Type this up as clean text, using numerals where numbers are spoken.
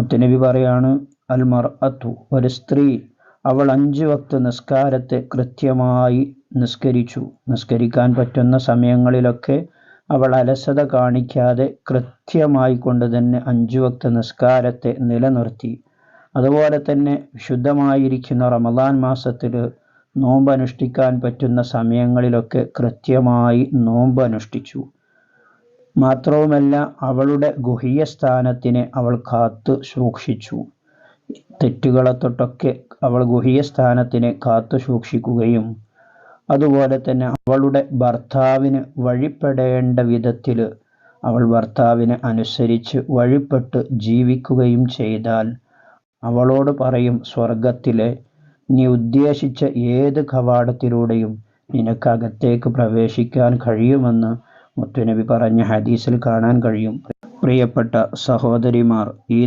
മുത്തുനബി പറയാണ്, അൽ മർഅത്തു, ഒരു സ്ത്രീ, അവൾ 5 വക്ത് നിസ്കാരത്തെ കൃത്യമായി നിസ്കരിക്കാൻ പറ്റുന്ന സമയങ്ങളിലൊക്കെ അവൾ അലസത കാണിക്കാതെ കൃത്യമായി കൊണ്ട് തന്നെ 5 വക്ത് നിസ്കാരത്തെ നിലനിർത്തി. അതുപോലെ തന്നെ വിശുദ്ധമായിരിക്കുന്ന റമദാൻ മാസത്തിൽ നോമ്പ് അനുഷ്ഠിക്കാൻ പറ്റുന്ന സമയങ്ങളിലൊക്കെ കൃത്യമായി നോമ്പ് അനുഷ്ഠിച്ചു. മാത്രവുമല്ല, അവളുടെ ഗുഹ്യ സ്ഥാനത്തിനെ അവൾ കാത്തു സൂക്ഷിച്ചു. തെറ്റുകളെ തൊട്ടൊക്കെ അവൾ ഗുഹ്യ സ്ഥാനത്തിനെ കാത്തു സൂക്ഷിക്കുകയും അതുപോലെ തന്നെ അവളുടെ ഭർത്താവിന് വഴിപ്പെടേണ്ട വിധത്തിൽ അവൾ ഭർത്താവിനെ അനുസരിച്ച് വഴിപ്പെട്ട് ജീവിക്കുകയും ചെയ്താൽ അവളോട് പറയും, സ്വർഗത്തിലെ നീ ഉദ്ദേശിച്ച ഏത് കവാടത്തിലൂടെയും നിനക്കകത്തേക്ക് പ്രവേശിക്കാൻ കഴിയുമെന്ന് മുത്തുനബി പറഞ്ഞ ഹദീസിൽ കാണാൻ കഴിയും. പ്രിയപ്പെട്ട സഹോദരിമാർ, ഈ